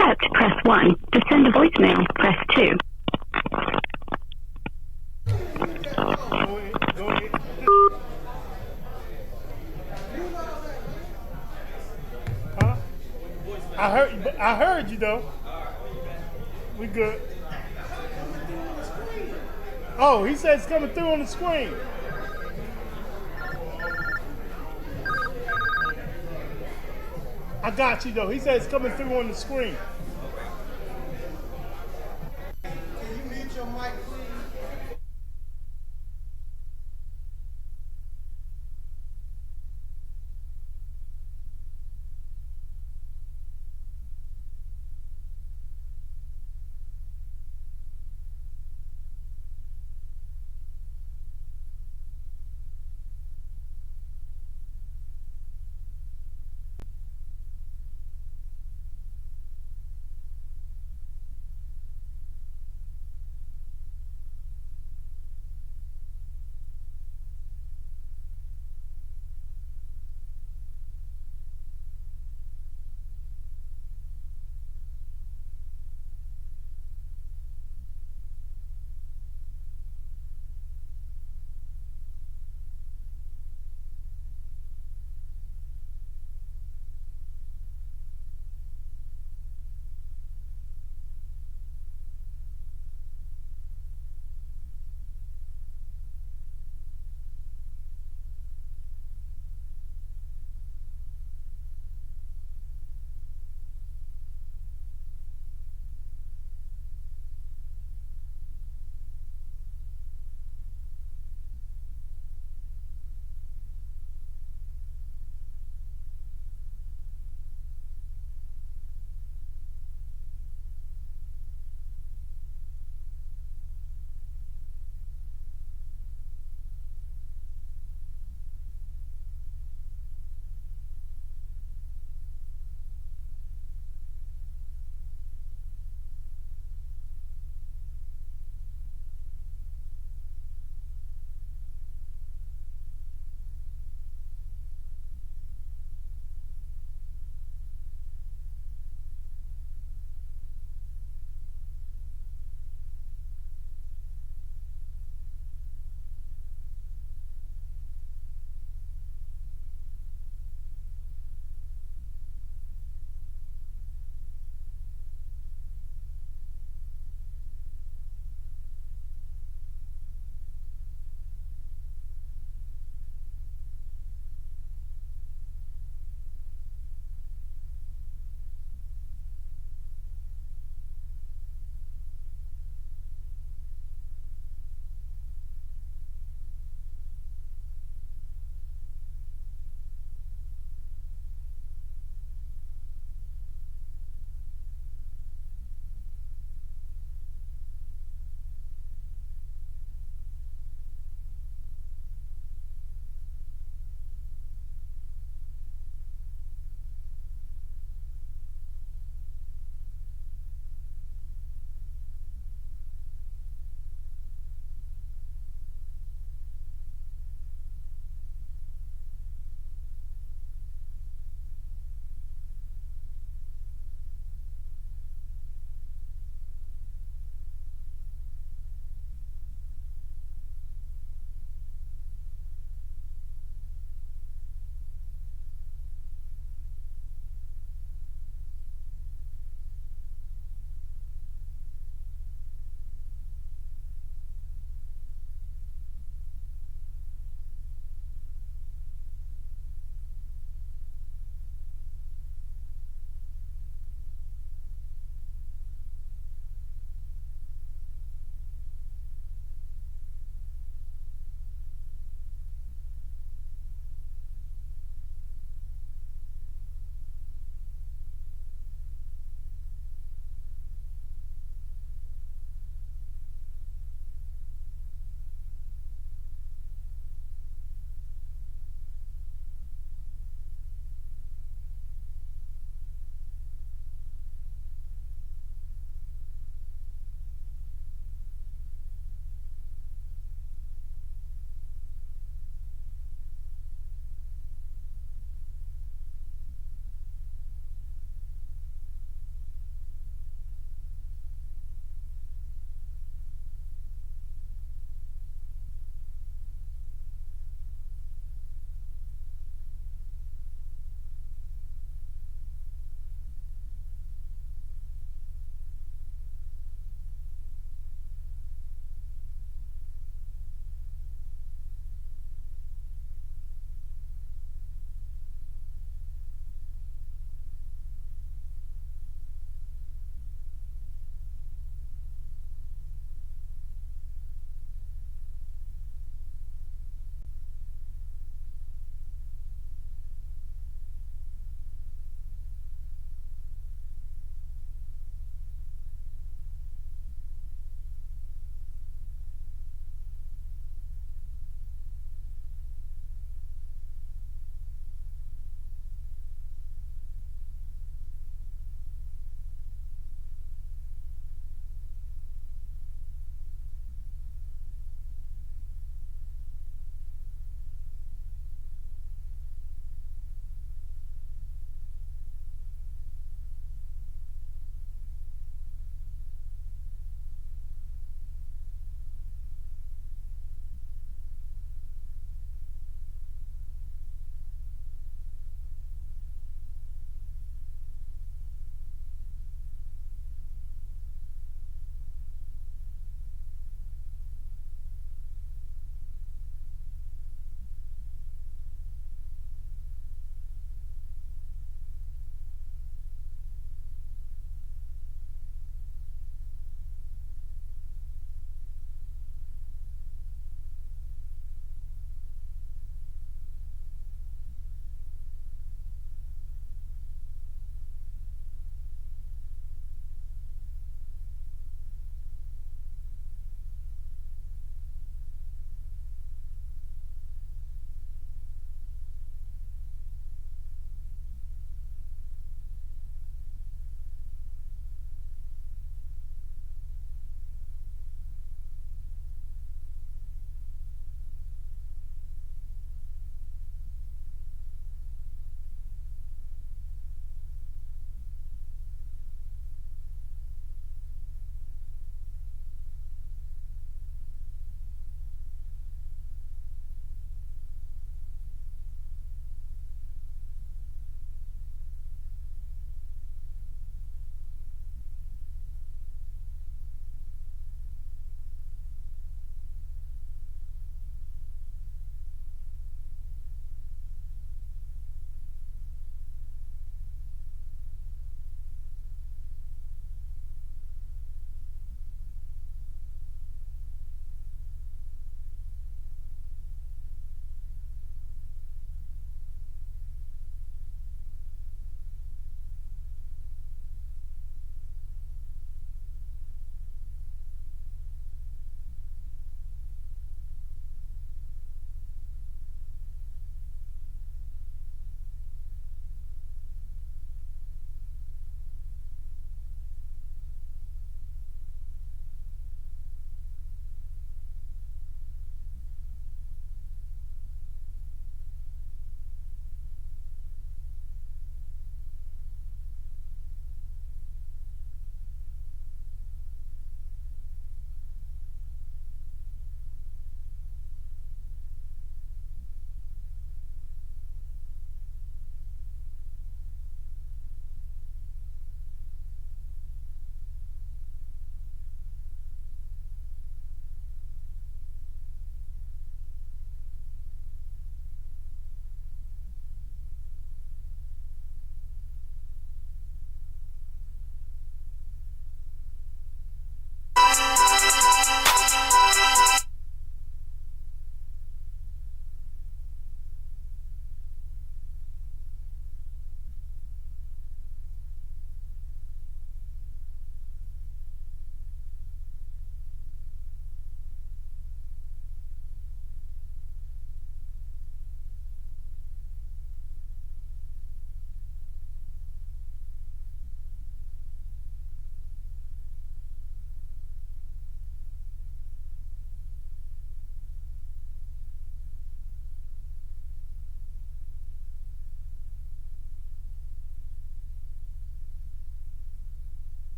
accept, press 1. To send a voicemail, press 2. Go ahead. Go ahead. Huh? I heard you though. We good. Oh, he said it's coming through on the screen. I got you though. He said it's coming through on the screen. Can you mute your mic, please?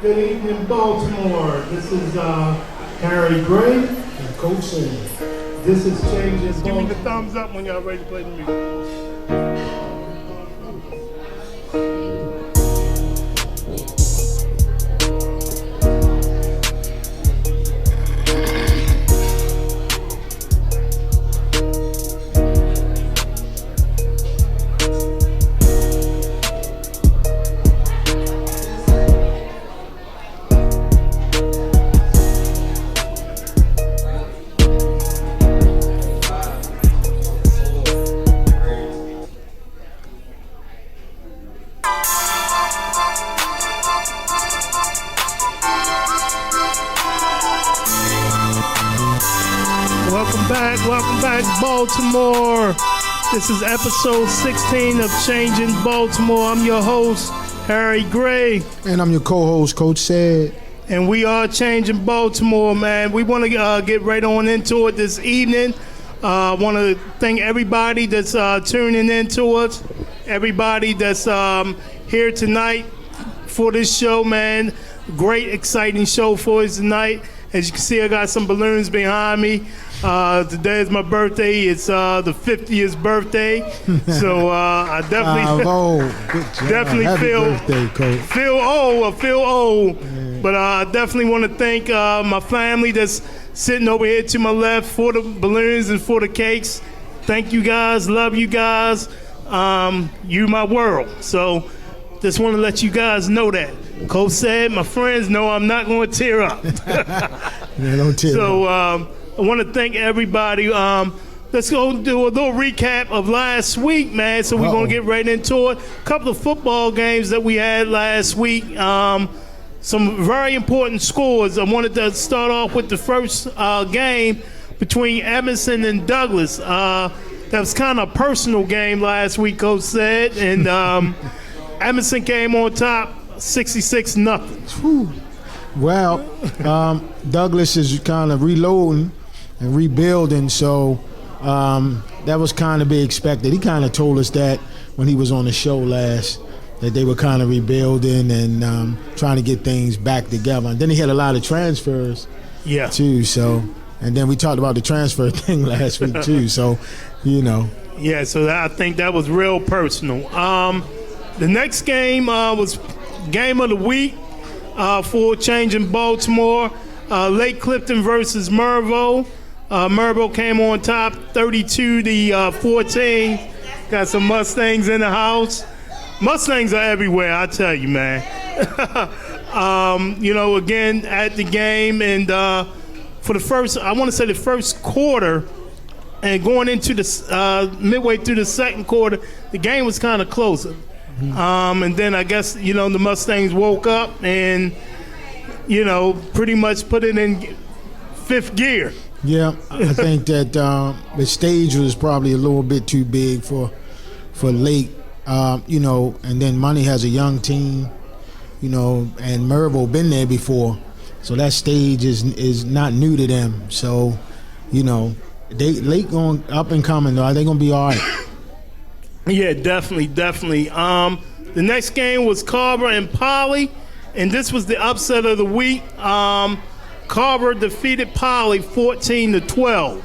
Good evening, Baltimore. This is Harry Gray and Coach Sid. This is Changes. Give me the thumbs up when y'all ready to play the music. Welcome back, Baltimore. This is episode 16 of Changing Baltimore. I'm your host, Harry Gray. And I'm your co-host, Coach Sid. And we are Changing Baltimore, man. We want to get right on into it this evening. I want to thank everybody that's tuning in to us, everybody that's here tonight for this show, man. Great, exciting show for us tonight. As you can see, I got some balloons behind me. Today is my birthday. It's the 50th birthday. So I definitely feel old. I feel old. Yeah. But I definitely want to thank my family that's sitting over here to my left for the balloons and for the cakes. Thank you guys. Love you guys. You my world. So just want to let you guys know that. Coach said, my friends know I'm not going to tear up. Yeah, don't tear up. So I want to thank everybody. Let's go do a little recap of last week, man. So we're going to get right into it. A couple of football games that we had last week. Some very important scores. I wanted to start off with the first game between Emerson and Douglas. That was kind of a personal game last week, Coach said. And Emerson came on top 66-0. Well, Douglas is kind of reloading and rebuilding, so that was kind of be expected. He kind of told us that when he was on the show last, that they were kind of rebuilding and trying to get things back together. And then he had a lot of transfers, too. So, and then we talked about the transfer thing last week too. So, you know. Yeah. So I think that was real personal. The next game was game of the week for Changing Baltimore. Lake Clifton versus Mervo. Mervo came on top 32-14. Got some Mustangs in the house. Mustangs are everywhere, I tell you, man. Again, at the game, and for the first quarter, and going into the midway through the second quarter, the game was kind of closer. And then I guess, the Mustangs woke up and, pretty much put it in fifth gear. Yeah, I think that the stage was probably a little bit too big for Lake, and then Money has a young team, and Mervo been there before. So that stage is not new to them. So, Lake going up and coming, though. They're going to be all right. Yeah, definitely. The next game was Carver and Poly, and this was the upset of the week. Carver defeated Poly 14-12.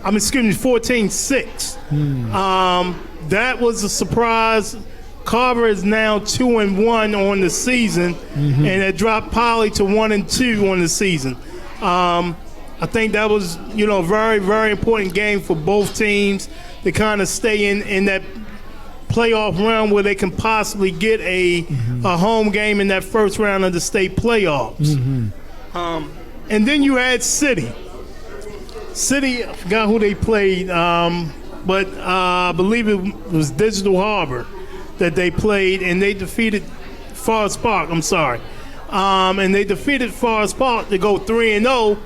14-6. That was a surprise. Carver is now 2-1 on the season, and it dropped Poly to 1-2 on the season. I think that was, a very, very important game for both teams to kind of stay in that playoff round where they can possibly get a home game in that first round of the state playoffs. And then you had City. City, I forgot who they played, but I believe it was Digital Harbor that they played, and they defeated Forest Park. And they defeated Forest Park to go 3-0,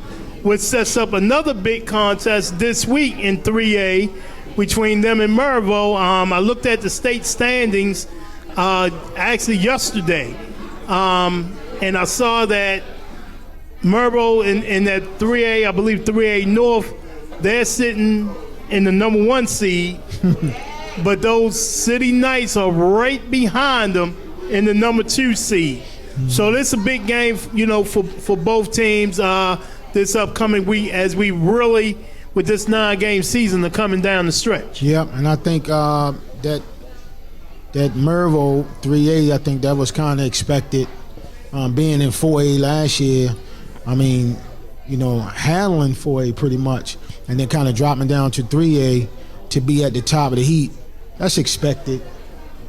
which sets up another big contest this week in 3A between them and Mervo. I looked at the state standings actually yesterday, and I saw that Mervo in that 3A, I believe 3A North, they're sitting in the number 1 seed, but those City Knights are right behind them in the number 2 seed. So this is a big game, for both teams this upcoming week as we really, with this 9-game season, are coming down the stretch. Yep, and I think that Mervo 3A, I think that was kind of expected. Being in 4A last year, I mean, handling 4A pretty much, and then kind of dropping down to 3A to be at the top of the heat. That's expected.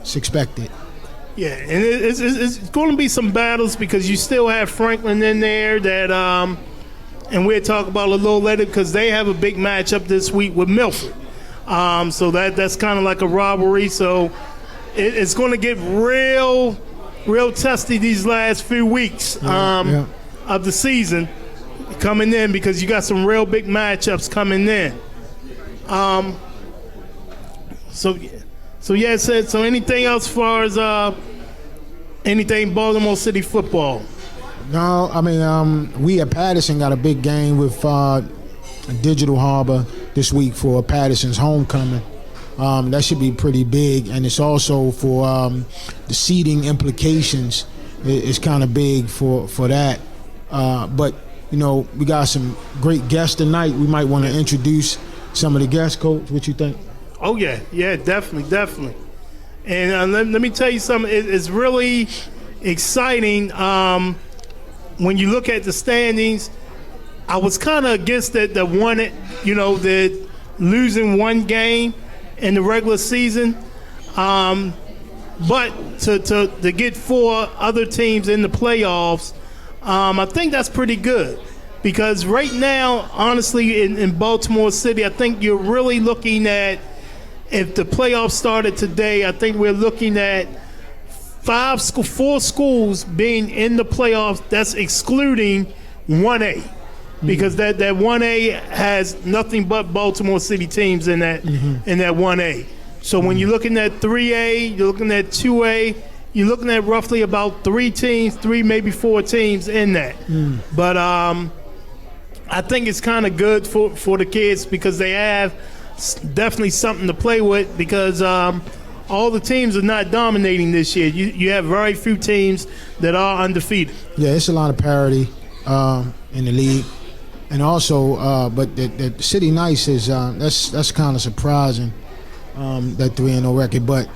It's expected. Yeah, and it's going to be some battles because you still have Franklin in there that, and we'll talk about a little later because they have a big matchup this week with Milford. So that's kind of like a rivalry. So it's going to get real testy these last few weeks of the season coming in because you got some real big matchups coming in. So anything else as far as anything Baltimore City football? No, I mean, we at Patterson got a big game with Digital Harbor this week for Patterson's homecoming. That should be pretty big, and it's also for the seating implications. It's kind of big for that. But, we got some great guests tonight. We might want to introduce some of the guests, Coach. What you think? Oh, yeah, definitely. And let me tell you something. It's really exciting when you look at the standings. I was kind of against that losing one game in the regular season. But to get 4 other teams in the playoffs, I think that's pretty good. Because right now, honestly, in Baltimore City, I think you're really looking at, if the playoffs started today, I think we're looking at 4 schools being in the playoffs. That's excluding 1A, because that 1A has nothing but Baltimore City teams in that 1A. So when you're looking at 3A, you're looking at 2A, you're looking at roughly about 3 maybe 4 teams in that. But I think it's kind of good for the kids because they have definitely something to play with because all the teams are not dominating this year. You have very few teams that are undefeated. Yeah, it's a lot of parity in the league. And also, but the City Knights is that's kind of surprising, that 3-0 record. But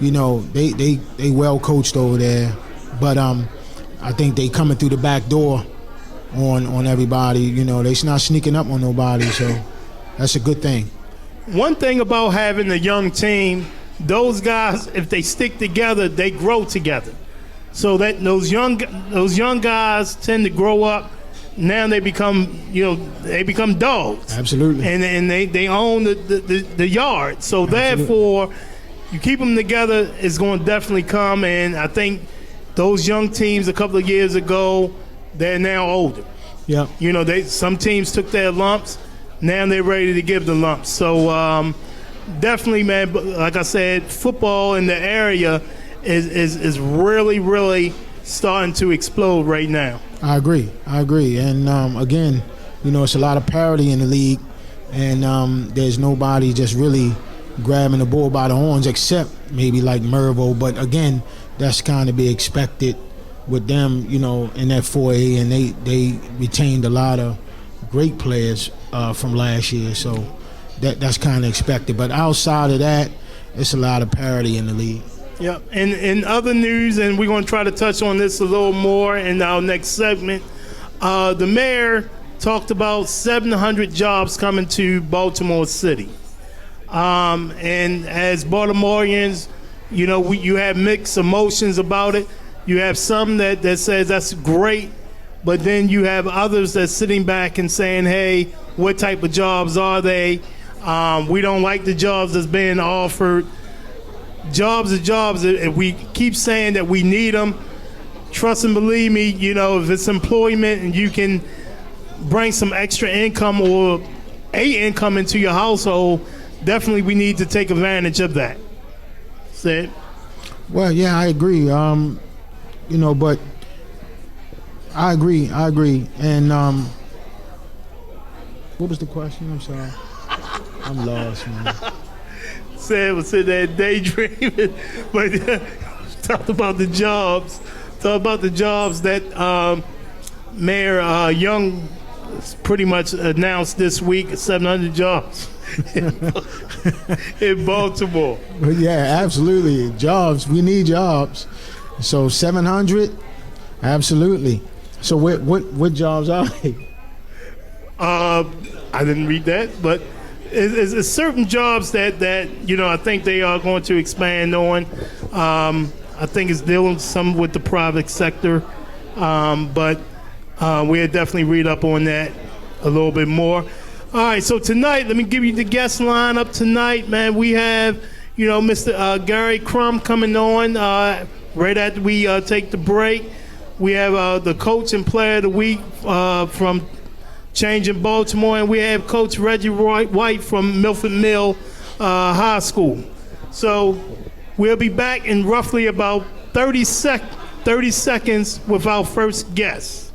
they well coached over there. But I think they coming through the back door on everybody. They're not sneaking up on nobody. So that's a good thing. One thing about having a young team, those guys, if they stick together, they grow together. So that those young guys tend to grow up. Now they become dogs. Absolutely. And they own the yard. So therefore, you keep them together, it's going to definitely come. And I think those young teams a couple of years ago, they're now older. Yeah. Some teams took their lumps. Now they're ready to give the lumps. So definitely, man, like I said, football in the area is really, really starting to explode right now. I agree. And again, it's a lot of parity in the league, and there's nobody just really grabbing the bull by the horns except maybe like Mervo. But again, that's kind of be expected with them, in that 4A, and they retained a lot of great players from last year, so that's kind of expected. But outside of that, it's a lot of parity in the league. Yeah, and in other news, and we're going to try to touch on this a little more in our next segment, the mayor talked about 700 jobs coming to Baltimore City. And as Baltimoreans, you have mixed emotions about it. You have some that says that's great, but then you have others that's sitting back and saying, hey, what type of jobs are they? We don't like the jobs that's being offered. Jobs are jobs. If we keep saying that we need them, trust and believe me, if it's employment and you can bring some extra income or income into your household, definitely we need to take advantage of that. Said. Well, yeah, I agree. But I agree. And what was the question? I'm sorry. I'm lost, man. Said was sitting there daydreaming, but talked about the jobs. Talk about the jobs that Mayor Young pretty much announced this week, 700 jobs in Baltimore. Yeah, absolutely. Jobs. We need jobs. So 700, absolutely. So what jobs are they? I didn't read that, but it's certain jobs that I think they are going to expand on. I think it's dealing some with the private sector, but we'll definitely read up on that a little bit more. All right, so tonight, let me give you the guest lineup tonight, man. We have, Mr. Gary Crum coming on right after we take the break. We have the coach and player of the week from Changing Baltimore, and we have Coach Reggie White from Milford Mill High School. So we'll be back in roughly about 30 seconds with our first guest.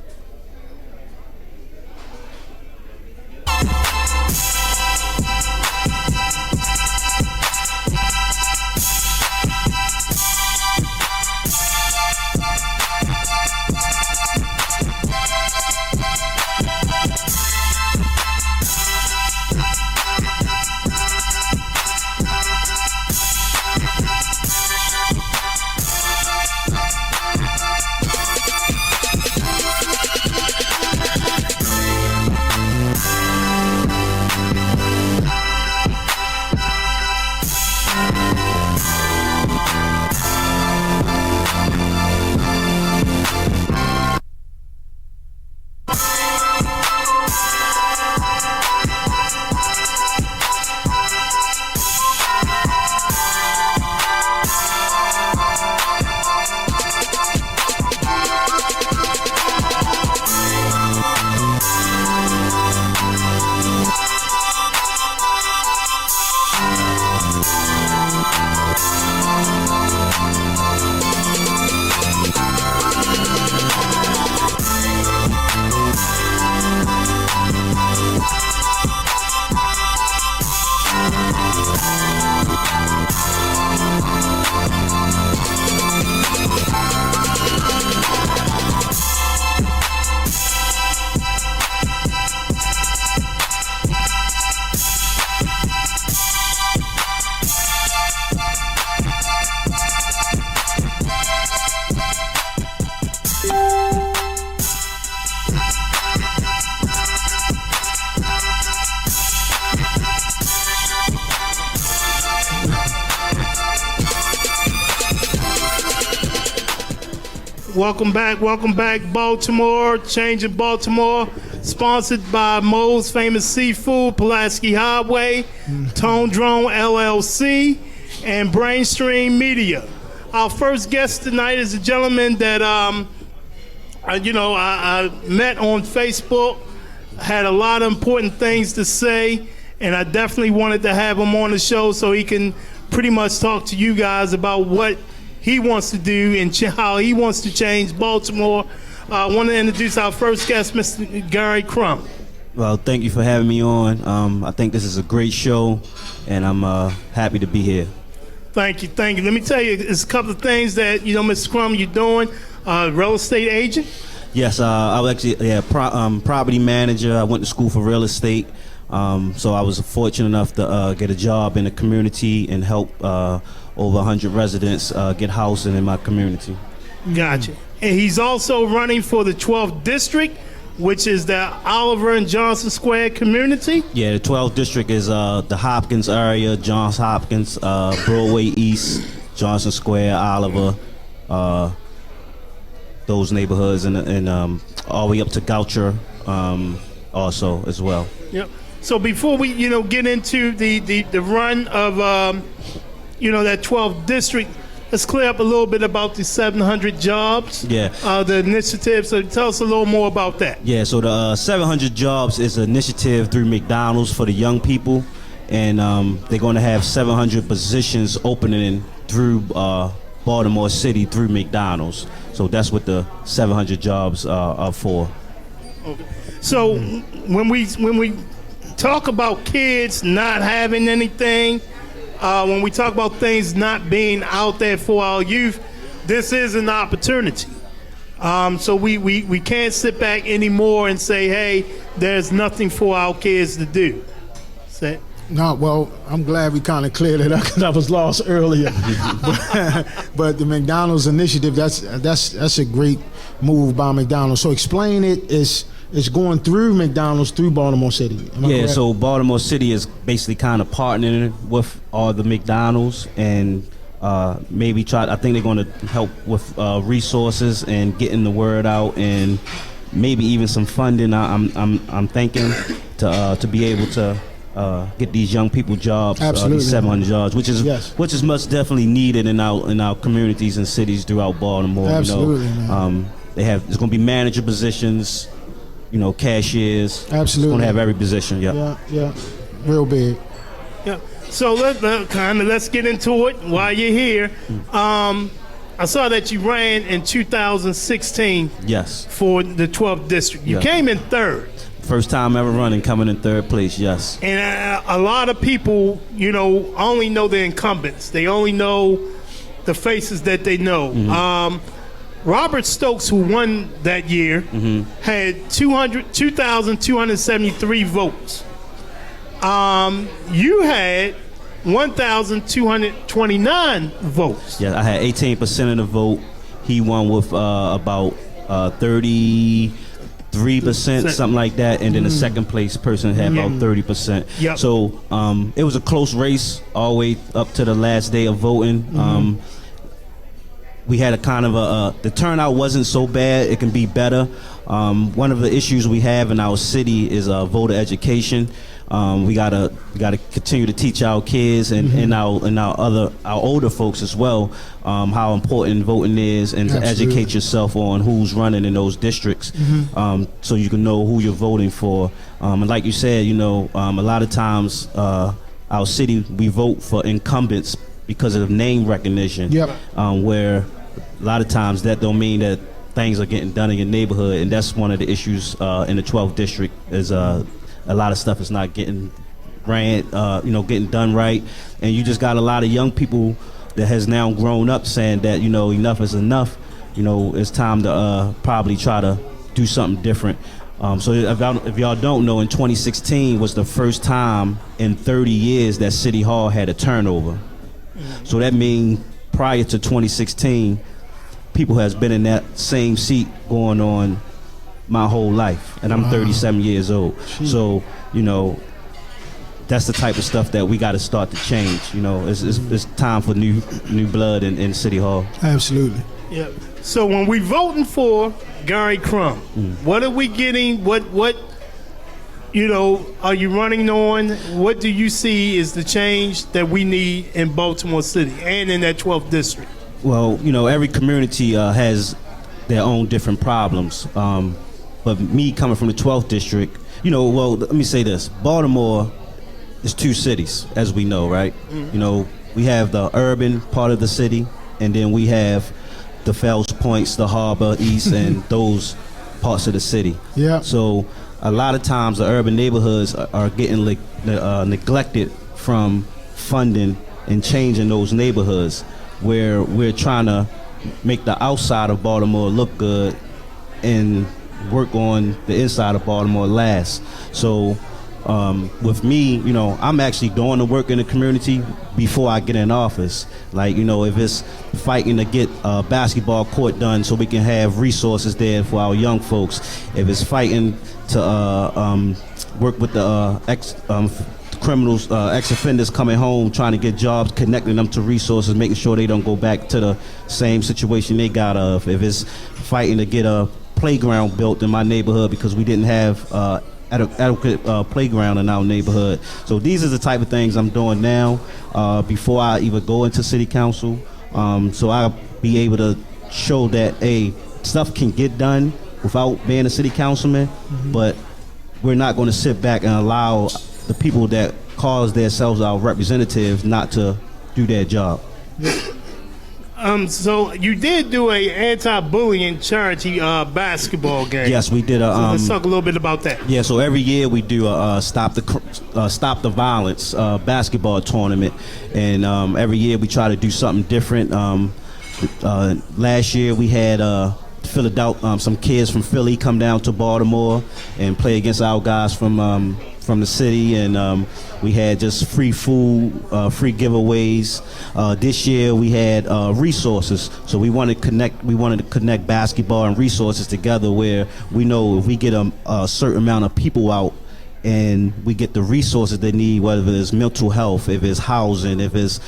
Welcome back, Baltimore. Changing Baltimore, sponsored by Moe's Famous Seafood, Pulaski Highway, Tone Drone LLC, and Brainstream Media. Our first guest tonight is a gentleman that I met on Facebook, had a lot of important things to say, and I definitely wanted to have him on the show so he can pretty much talk to you guys about what he wants to do and how he wants to change Baltimore. I want to introduce our first guest, Mr. Gary Crum. Well, thank you for having me on. I think this is a great show, and I'm happy to be here. Thank you. Let me tell you, there's a couple of things that, Mr. Crum, you're doing. Real estate agent? Yes, I was actually property manager. I went to school for real estate. So I was fortunate enough to get a job in the community and help over 100 residents get housing in my community. Gotcha. And he's also running for the 12th district, which is the Oliver and Johnson Square community. Yeah, the 12th district is the Hopkins area, Johns Hopkins, Broadway East, Johnson Square, Oliver, those neighborhoods, and all the way up to Goucher also as well. Yep. So before we, get into the run of, that 12th district, let's clear up a little bit about the 700 jobs. Yeah. The initiative. So tell us a little more about that. Yeah. So the 700 jobs is an initiative through McDonald's for the young people, and they're going to have 700 positions opening through Baltimore City through McDonald's. So that's what the 700 jobs are for. Okay. So when we talk about kids not having anything, when we talk about things not being out there for our youth, this is an opportunity. So we can't sit back anymore and say, hey, there's nothing for our kids to do. No, well, I'm glad we kind of cleared it up because I was lost earlier. but the McDonald's initiative, that's a great move by McDonald's. So explain it. It's going through McDonald's through Baltimore City. Am I correct? So Baltimore City is basically kind of partnering with all the McDonald's and maybe I think they're going to help with resources and getting the word out and maybe even some funding. I'm thinking to be able to get these young people jobs, these 700 jobs, which is much definitely needed in our communities and cities throughout Baltimore. Absolutely, man. There's going to be manager positions, cashiers. Absolutely, it's going to have every position. Yeah, real big. Yeah. So let's get into it while you're here. I saw that you ran in 2016. Yes. For the 12th district. You came in third. First time ever running, coming in third place, yes. And a lot of people, only know the incumbents. They only know the faces that they know. Mm-hmm. Robert Stokes, who won that year, had 2,273 votes. You had 1,229 votes. Yeah, I had 18% of the vote. He won with about 33%, something like that, and then the second place person had about 30%. Yep. So it was a close race all the way up to the last day of voting. We had a kind of the turnout wasn't so bad. It can be better. One of the issues we have in our city is voter education. We gotta continue to teach our kids and our older folks as well how important voting is and to educate yourself on who's running in those districts, so you can know who you're voting for. And like you said, a lot of times our city we vote for incumbents because of name recognition. Where a lot of times that don't mean that things are getting done in your neighborhood, and that's one of the issues in the 12th district is a lot of stuff is not getting getting done right, and you just got a lot of young people that has now grown up saying that enough is enough. It's time to probably try to do something different. So if y'all don't know, in 2016 was the first time in 30 years that City Hall had a turnover. So that means prior to 2016, people has been in that same seat going on my whole life, and I'm 37 years old. So that's the type of stuff that we got to start to change. It's time for new blood in City Hall. Absolutely. Yeah. So when we voting for Gary Crum, what are we getting? What are you running on? What do you see is the change that we need in Baltimore City and in that 12th district? Well, every community has their own different problems. But me coming from the 12th district, let me say this. Baltimore is two cities, as we know, right? We have the urban part of the city, and then we have the Fells Points, the Harbor, East, and those parts of the city. Yeah. So a lot of times the urban neighborhoods are getting neglected from funding and changing those neighborhoods, where we're trying to make the outside of Baltimore look good and work on the inside of Baltimore last. So with me, I'm actually doing the work in the community before I get in office. Like, if it's fighting to get a basketball court done so we can have resources there for our young folks, if it's fighting to work with the criminals, ex-offenders coming home, trying to get jobs, connecting them to resources, making sure they don't go back to the same situation they got of. If it's fighting to get a playground built in my neighborhood because we didn't have adequate playground in our neighborhood. So these are the type of things I'm doing now before I even go into city council. So I'll be able to show that stuff can get done without being a city councilman, but we're not going to sit back and allow the people that cause themselves our representatives not to do their job. So you did do a anti-bullying charity basketball game. Yes, we did. Let's talk a little bit about that. Yeah, so every year we do a Stop the Violence basketball tournament, and every year we try to do something different. Last year we had Philadelphia, some kids from Philly come down to Baltimore and play against our guys from the city, and we had just free food, free giveaways. This year we had resources, so we wanted to connect basketball and resources together, where we know if we get a certain amount of people out and we get the resources they need, whether it's mental health, if it's housing, if it's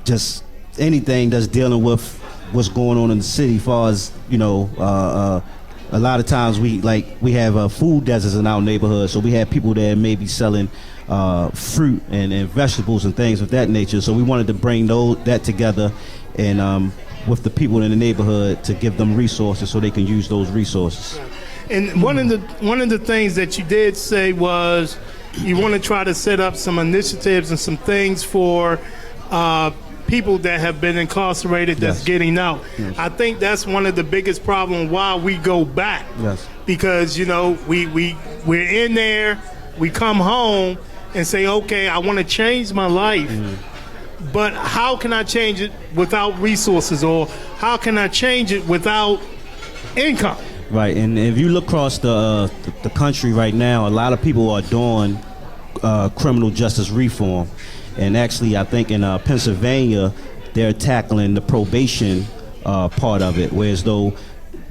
just anything that's dealing with what's going on in the city, as far as a lot of times we have food deserts in our neighborhood, so we have people that may be selling fruit and vegetables and things of that nature. So we wanted to bring that together and with the people in the neighborhood to give them resources so they can use those resources. And one of the things that you did say was you want to try to set up some initiatives and some things for people that have been incarcerated that's getting out. Yes. I think that's one of the biggest problems why we go back. Yes. Because we're in there, we come home and say, okay, I want to change my life, but how can I change it without resources, or how can I change it without income? Right, and if you look across the country right now, a lot of people are doing criminal justice reform. And actually, I think in Pennsylvania, they're tackling the probation part of it, whereas though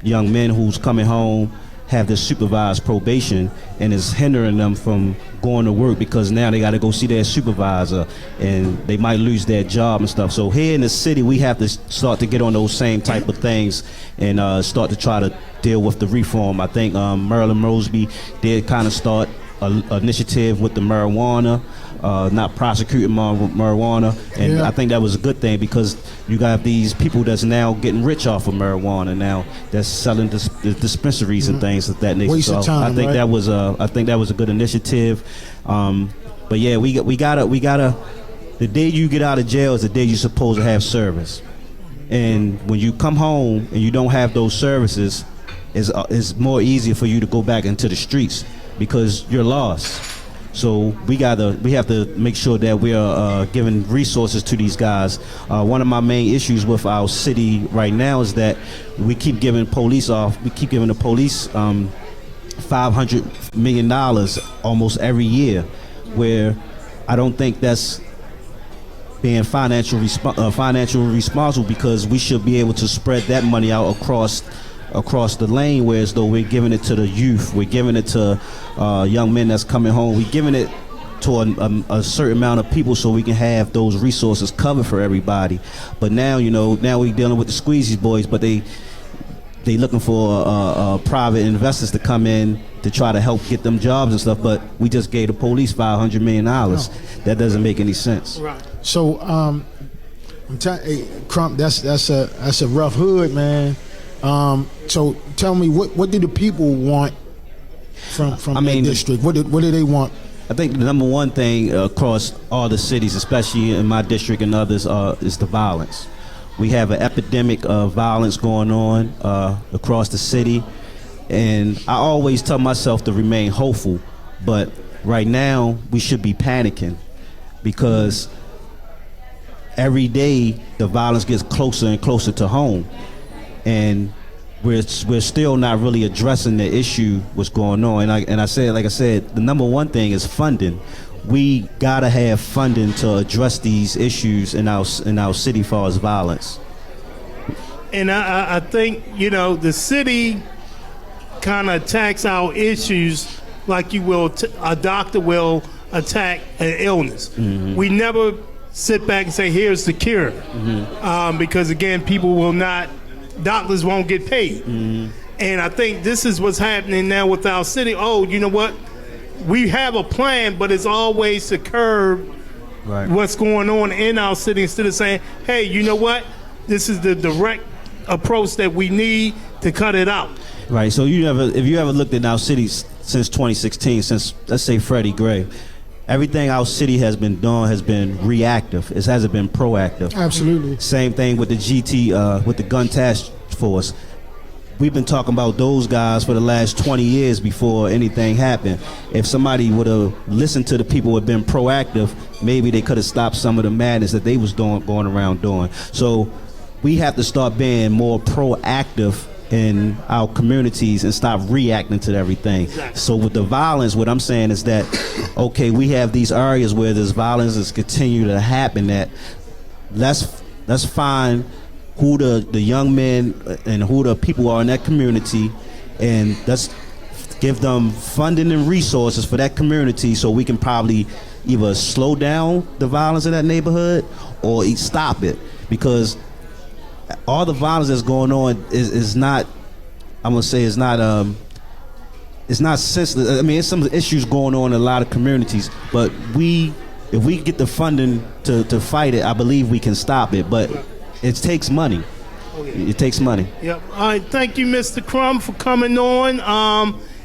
young men who's coming home have this supervised probation, and it's hindering them from going to work because now they got to go see their supervisor, and they might lose their job and stuff. So here in the city, we have to start to get on those same type of things and start to try to deal with the reform. I think Marilyn Mosby did kind of start an initiative with the marijuana, not prosecuting marijuana, and I think that was a good thing, because you got these people that's now getting rich off of marijuana now, that's selling dispensaries and things of that nature. Waste of time, I think that was a good initiative. But yeah, we gotta. The day you get out of jail is the day you're supposed to have service, and when you come home and you don't have those services, it's more easier for you to go back into the streets because you're lost. So we have to make sure that we are giving resources to these guys. One of my main issues with our city right now is that we keep giving the police $500 million almost every year, where I don't think that's being financially responsible, because we should be able to spread that money out across the lane, whereas though we're giving it to the youth, we're giving it to young men that's coming home, we're giving it to a certain amount of people so we can have those resources covered for everybody. But now we're dealing with the squeezy boys, but they looking for private investors to come in to try to help get them jobs and stuff, but we just gave the police $500 million. That doesn't make any sense. Right. So Crump, that's a rough hood, man. So tell me, what do the people want from the district? What do they want? I think the number one thing across all the cities, especially in my district and others, is the violence. We have an epidemic of violence going on across the city, and I always tell myself to remain hopeful, but right now we should be panicking, because every day the violence gets closer and closer to home. And we're still not really addressing the issue, what's going on. And I said, the number one thing is funding. We gotta have funding to address these issues in our city as far as violence. And I think the city kind of attacks our issues like you will a doctor will attack an illness. Mm-hmm. We never sit back and say, here's the cure, because again, doctors won't get paid. Mm-hmm. And I think this is what's happening now with our city. Oh, you know what? We have a plan, but it's always to curb what's going on in our city, instead of saying, hey, you know what? This is the direct approach that we need to cut it out. Right. So if you ever looked at our cities since 2016, since, let's say, Freddie Gray, everything our city has been doing has been reactive. It hasn't been proactive. Absolutely. Same thing with the with the gun task force. We've been talking about those guys for the last 20 years before anything happened. If somebody would have listened to the people who have been proactive, maybe they could have stopped some of the madness that they was going around doing. So we have to start being more proactive in our communities and stop reacting to everything. Exactly. So with the violence, what I'm saying is that, okay, we have these areas where this violence is continuing to happen. That let's find who the young men and who the people are in that community, and let's give them funding and resources for that community, so we can probably either slow down the violence in that neighborhood or stop it, because all the violence that's going on is not, I'm gonna say, it's not senseless. I mean, there's some issues going on in a lot of communities, but if we get the funding to fight it, I believe we can stop it. But it takes money. It takes money. Yep. All right. Thank you, Mr. Crum, for coming on.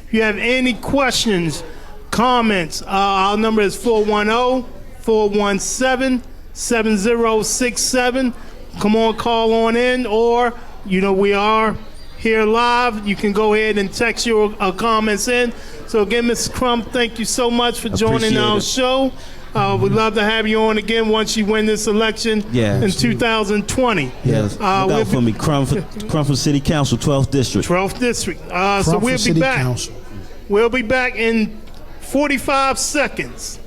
If you have any questions, comments, our number is 410-417-7067. Come on, call on in, or, we are here live. You can go ahead and text your comments in. So again, Mr. Crum, thank you so much for joining our show. We'd love to have you on again once you win this election in 2020. Yes. Look out for me, Crumford City Council, 12th District. 12th District. So we'll be back. Council. We'll be back in 45 seconds.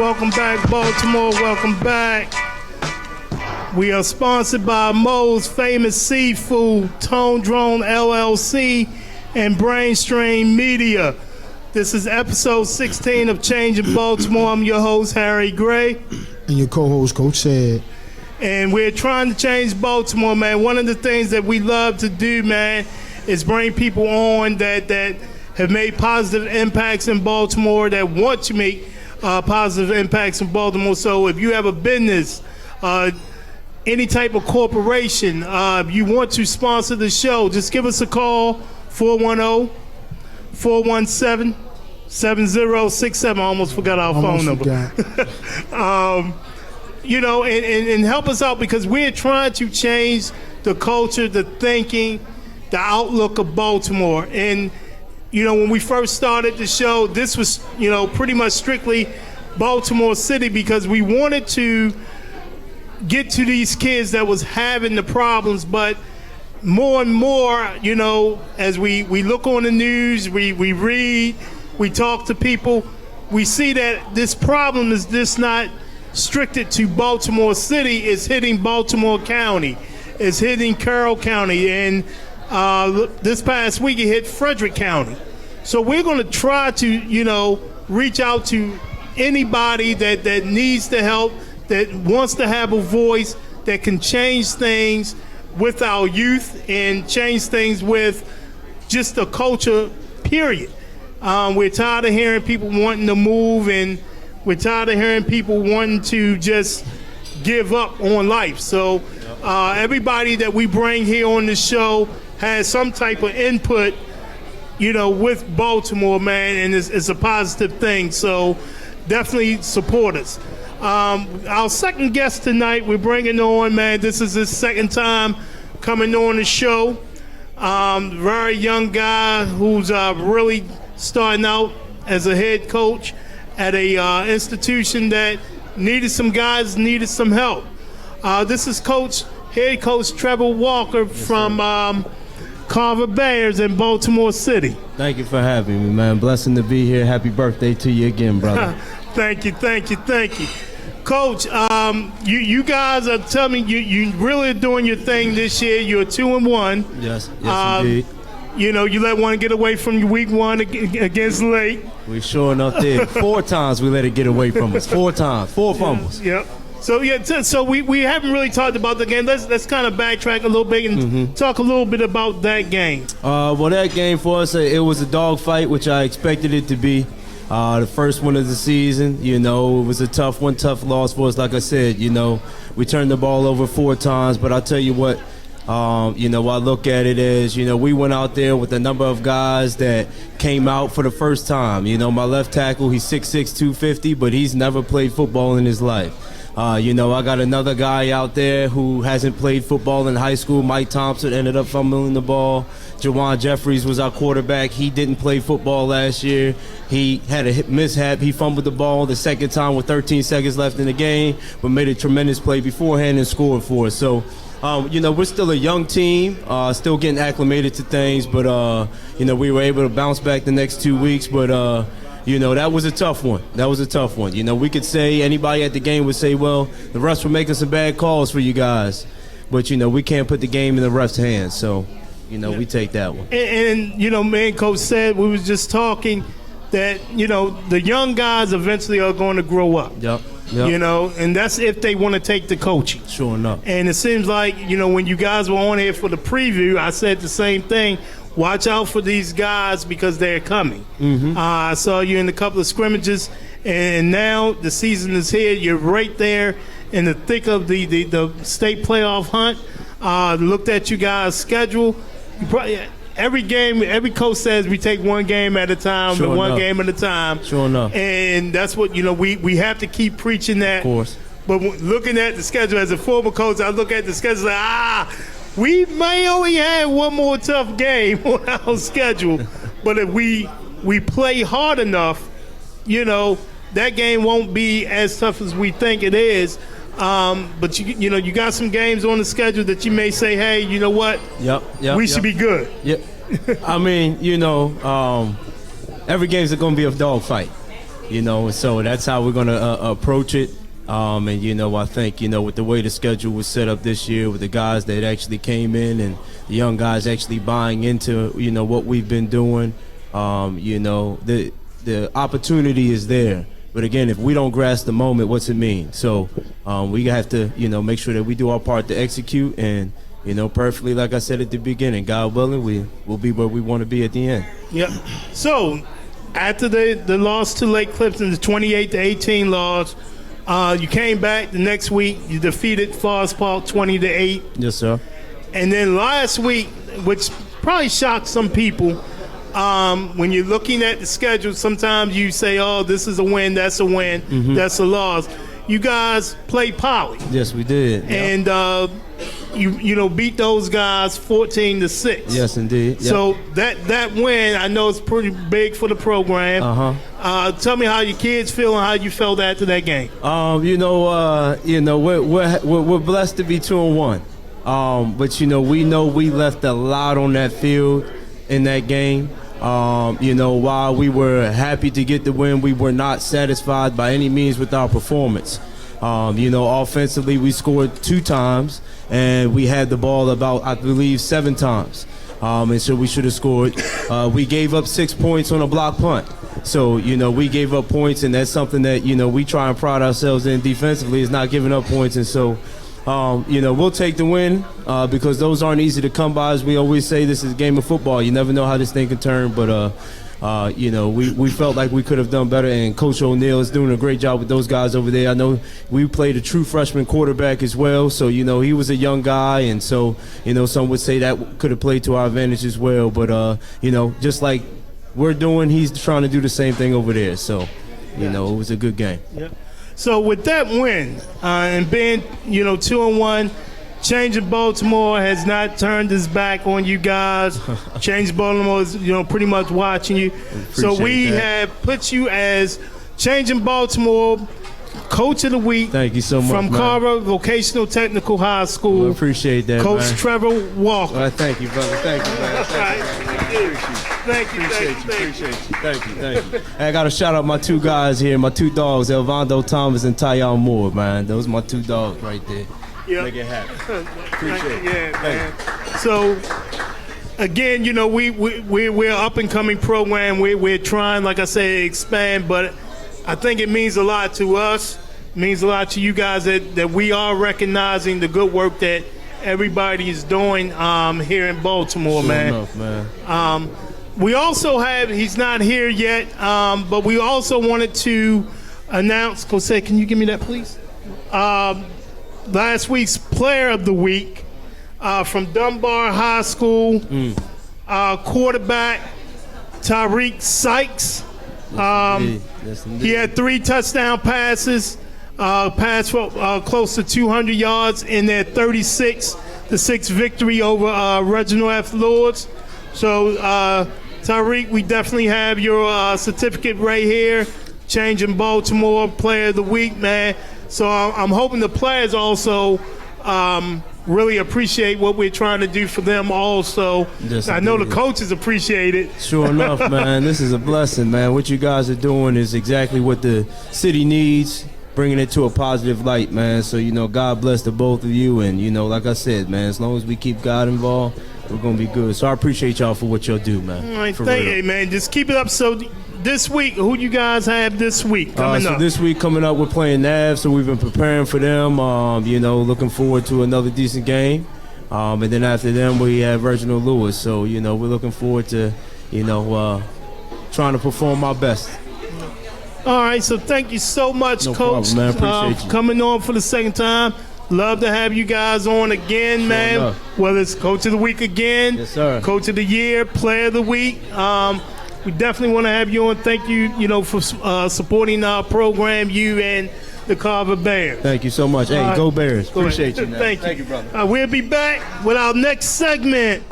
Welcome back, Baltimore. Welcome back. We are sponsored by Moe's Famous Seafood, Tone Drone LLC, and Brainstream Media. This is episode 16 of Changing Baltimore. I'm your host, Harry Gray. And your co-host, Coach Said. And we're trying to change Baltimore, man. One of the things that we love to do, man, is bring people on that have made positive impacts in Baltimore, that want to make positive impacts in Baltimore. So if you have a business, any type of corporation, you want to sponsor the show, just give us a call, 410-417-7067. I almost forgot our phone number. And help us out, because we're trying to change the culture, the thinking, the outlook of Baltimore. And when we first started the show, this was, pretty much strictly Baltimore City, because we wanted to get to these kids that was having the problems. But more and more, as we look on the news, we read, we talk to people, we see that this problem is just not restricted to Baltimore City. It's hitting Baltimore County. It's hitting Carroll County. And this past week it hit Frederick County. So we're going to try to, reach out to anybody that needs the help, that wants to have a voice, that can change things with our youth and change things with just the culture, period. We're tired of hearing people wanting to move, and we're tired of hearing people wanting to just give up on life. So everybody that we bring here on the show has some type of input, with Baltimore, man, and it's a positive thing. So definitely support us. Our second guest tonight, we're bringing on, man, this is his second time coming on the show. Very young guy who's really starting out as a head coach at a institution that needed some guys, needed some help. This is head coach Trevor Walker from Carver Bears in Baltimore City. Thank you for having me, man. Blessing to be here. Happy birthday to you again, brother. Thank you. Coach, you guys are telling me you really are doing your thing this year. You're 2-1. Yes, indeed. You let one get away from you week 1 against Lake. We sure enough did. 4 times we let it get away from us. 4 times. 4 fumbles. Yep. So so we haven't really talked about the game. Let's kind of backtrack a little bit and talk a little bit about that game. Well, that game for us, it was a dogfight, which I expected it to be. The first one of the season, it was a tough loss for us. Like I said, we turned the ball over 4 times, but I'll tell you what, I look at it as, we went out there with a number of guys that came out for the first time. My left tackle, he's 6'6", 250, but he's never played football in his life. I got another guy out there who hasn't played football in high school. Mike Thompson ended up fumbling the ball. Jawan Jeffries was our quarterback. He didn't play football last year. He had a mishap. He fumbled the ball the second time with 13 seconds left in the game, but made a tremendous play beforehand and scored for us. So, we're still a young team, still getting acclimated to things, but, we were able to bounce back the next 2 weeks, but, that was a tough one. We could say, anybody at the game would say, well, the refs were making some bad calls for you guys. But, we can't put the game in the refs' hands. So, we take that one. And me and Coach said, we was just talking that, the young guys eventually are going to grow up. Yep. And that's if they want to take the coaching. Sure enough. And it seems like, when you guys were on here for the preview, I said the same thing. Watch out for these guys because they're coming. I saw you in a couple of scrimmages, and now the season is here. You're right there in the thick of the state playoff hunt. Looked at you guys' schedule. Every game, every coach says we take one game at a time, sure one enough. game at a time. Sure enough. And that's what, we have to keep preaching that. Of course. But looking at the schedule as a former coach, I look at the schedule like, we may only have one more tough game on our schedule, but if we play hard enough, that game won't be as tough as we think it is. But you got some games on the schedule that you may say, hey, you know what? We should be good. Yep. I mean, every game's going to be a dogfight, so that's how we're going to approach it. And, I think, with the way the schedule was set up this year, with the guys that actually came in and the young guys actually buying into, what we've been doing, the opportunity is there. But again, if we don't grasp the moment, what's it mean? So we have to, make sure that we do our part to execute and, perfectly, like I said at the beginning, God willing, we will be where we want to be at the end. Yep. So after the loss to Lake Clifton, the 28-18 loss, you came back the next week. You defeated Forest Park 20-8. Yes, sir. And then last week, which probably shocked some people, when you're looking at the schedule, sometimes you say, "Oh, this is a win. That's a win. That's a loss." You guys played Poly. Yes, we did. And you beat those guys 14-6. Yes, indeed. Yep. So that win, I know it's pretty big for the program. Tell me how your kids feel and how you felt after that game. We're blessed to be 2-1. But we know we left a lot on that field in that game. While we were happy to get the win, we were not satisfied by any means with our performance. Offensively, we scored 2 times, and we had the ball about, I believe, 7 times. And so we should have scored. We gave up 6 points on a block punt. So, we gave up points, and that's something that, we try and pride ourselves in defensively, is not giving up points. And so, we'll take the win because those aren't easy to come by. As we always say, this is a game of football. You never know how this thing can turn, but we felt like we could have done better, and Coach O'Neal is doing a great job with those guys over there. I know we played a true freshman quarterback as well, so he was a young guy, and so some would say that could have played to our advantage as well. But just like we're doing, he's trying to do the same thing over there. So it was a good game. Yeah. So with that win and being 2-1, Changing Baltimore has not turned his back on you guys. Changing Baltimore is, pretty much watching you. So we have put you as Changing Baltimore Coach of the Week. Thank you so much, from Carver Vocational Technical High School. I appreciate that, Coach man. Trevor Walker. Thank you, brother. Thank you, man. Thank you. Appreciate you. Thank you. Hey, I got to shout out my two guys here, my two dogs, Elvando Thomas and Tyon Moore, man. Those are my two dogs right there. Yep. Make it happen. Appreciate it. Yeah, man. So, again, we're up and coming program. We're trying, like I say, expand, but I think it means a lot to us. It means a lot to you guys that we are recognizing the good work that everybody is doing here in Baltimore, Sure man. enough, man. We also have, he's not here yet, but we also wanted to announce, Jose, can you give me that, please? Last week's Player of the Week from Dunbar High School, quarterback Tyreek Sykes. He had 3 touchdown passes, passed for close to 200 yards in their 36-6 victory over Reginald F. Lords. So, Tyreek, we definitely have your certificate right here. Changing Baltimore Player of the Week, man. So I'm hoping the players also really appreciate what we're trying to do for them also. Yes, I know the coaches appreciate it. Sure enough, man. This is a blessing, man. What you guys are doing is exactly what the city needs, bringing it to a positive light, man. So, God bless the both of you. And, like I said, man, as long as we keep God involved, we're going to be good. So I appreciate y'all for what y'all do, man. All right, thank you, man. Just keep it up. So this week, who you guys have this week coming up? So this week coming up, we're playing Nav, so we've been preparing for them. Looking forward to another decent game. And then after them, we have Reginald Lewis. So, we're looking forward to, trying to perform our best. All right, so thank you so much, No Coach, problem, man. Appreciate you. coming on for the second time. Love to have you guys on again, man. enough. Whether it's Coach of the Week again, Yes, sir. Coach of the Year, Player of the Week. We definitely want to have you on. Thank you, for supporting our program, you and the Carver Bears. Thank you so much. Hey, right. go Bears. Go ahead. Appreciate you, man. Thank Thank you, brother. We'll be back with our next segment.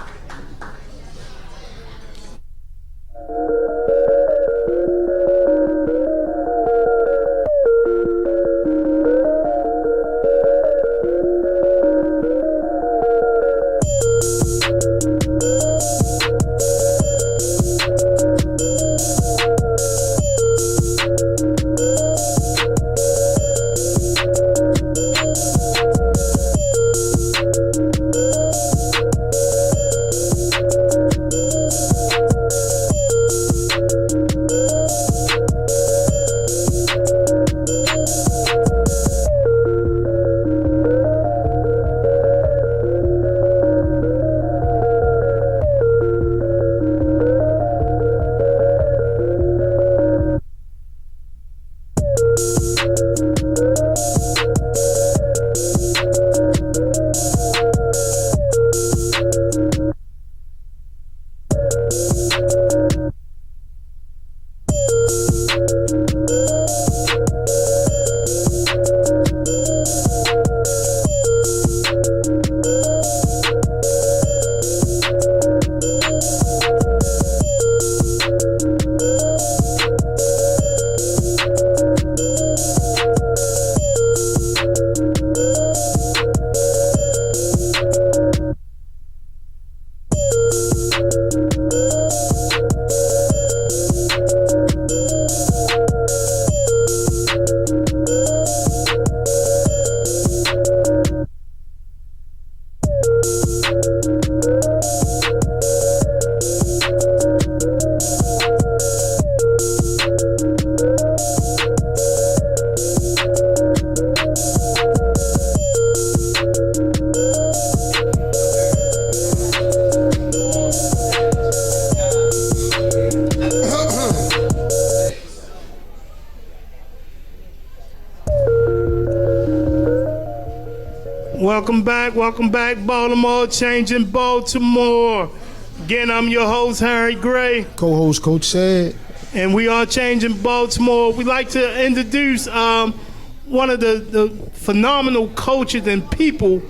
Welcome back, Baltimore, Changing Baltimore. Again, I'm your host, Harry Gray, Co-host Coach Said. and we are Changing Baltimore. We'd like to introduce one of the phenomenal coaches and people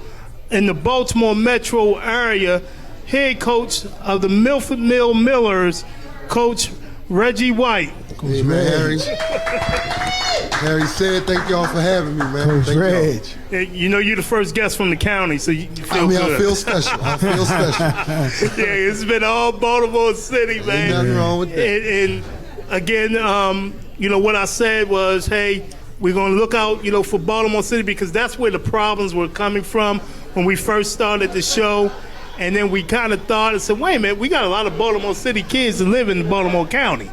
in the Baltimore metro area, head coach of the Milford Mill Millers, Coach Reggie White. Hey, man, Harry. Harry said, thank y'all for having me, man. Coach Thank Reg. Hey, you know you're the first guest from the county, so you feel y'all. good. I feel special. I feel special. Yeah, it's been all Baltimore City, man. Ain't nothing wrong with that. And again, what I said was, hey, we're going to look out, for Baltimore City because that's where the problems were coming from when we first started the show. And then we kind of thought and said, wait a minute, we got a lot of Baltimore City kids that live in Baltimore County.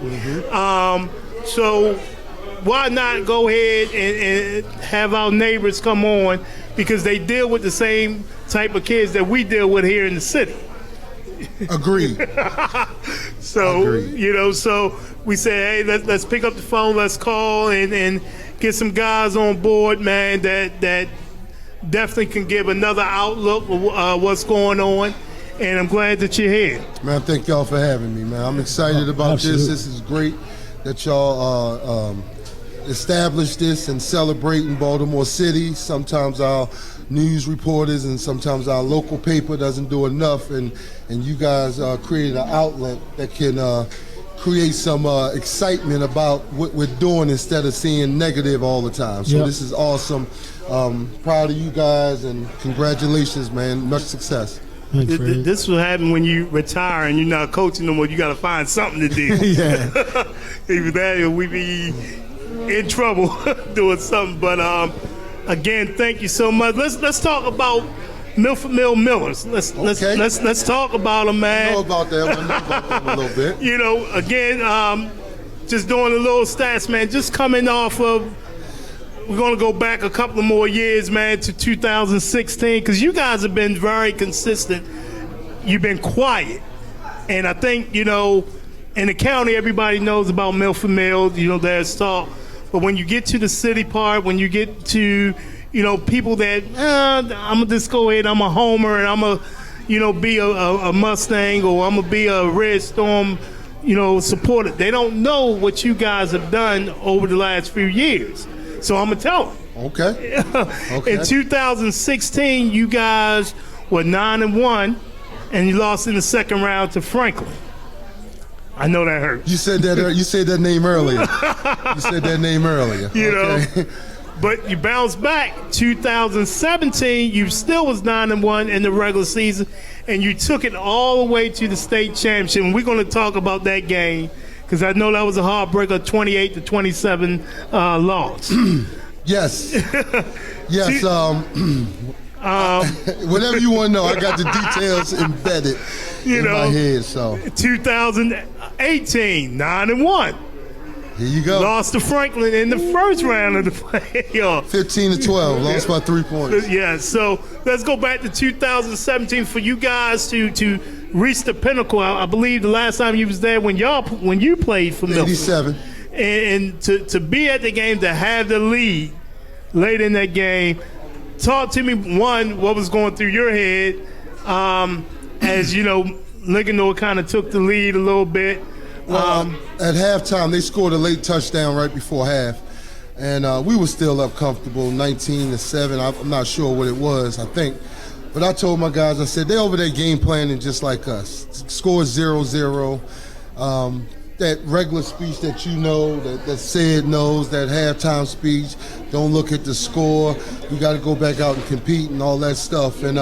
So why not go ahead and have our neighbors come on because they deal with the same type of kids that we deal with here in the city. Agreed. So, Agreed. So we said, hey, let's pick up the phone, let's call and get some guys on board, man, that definitely can give another outlook of what's going on. And I'm glad that you're here. Man, thank y'all for having me, man. I'm excited about absolutely. this. This is great that y'all established this and celebrate in Baltimore City. Sometimes our news reporters and sometimes our local paper doesn't do enough, and you guys created an outlet that can create some excitement about what we're doing instead of seeing negative all the time. So This is awesome. Proud of you guys and congratulations, man. Much success. Thanks, Fred. This will happen when you retire and you're not coaching no more. You got to find something to do. Yeah. Either that or we be in trouble doing something. But again, thank you so much. Let's talk about Milford Mill Millers. Let's talk about them, man. I know about that. I know about them a little bit. Again, just doing a little stats, man. Just coming off of. We're going to go back a couple of more years, man, to 2016, because you guys have been very consistent. You've been quiet. And I think, in the county, everybody knows about Milford Mill, there's talk. But when you get to the city part, when you get to, people that, I'm going to just go ahead, I'm a homer, and I'm going to, be a Mustang, or I'm going to be a Red Storm, supporter. They don't know what you guys have done over the last few years. So I'm going to tell them. Okay. In 2016, you guys were 9-1, and you lost in the second round to Franklin. I know that hurt. You said that. You said that name earlier. Okay. But you bounced back. 2017, you still was 9-1 in the regular season, and you took it all the way to the state championship. And we're going to talk about that game. Because I know that was a heartbreaker, 28-27 loss. Yes. Whatever you want to know, I got the details embedded in my head. So 2018, 9-1. Here you go. Lost to Franklin in the first round of the playoff. 15-12, lost by 3 points. Yeah. So let's go back to 2017 for you guys to reach the pinnacle. I believe the last time you was there when you played for Milford. 87. And to be at the game, to have the lead late in that game. Talk to me, one, what was going through your head as, Lincoln kind of took the lead a little bit. Well, at halftime, they scored a late touchdown right before half. And we were still up comfortable, 19-7. I'm not sure what it was, I think. But I told my guys, I said, they over there game planning just like us. Score 0-0. That regular speech that that Sid knows, that halftime speech, don't look at the score. We got to go back out and compete and all that stuff. And,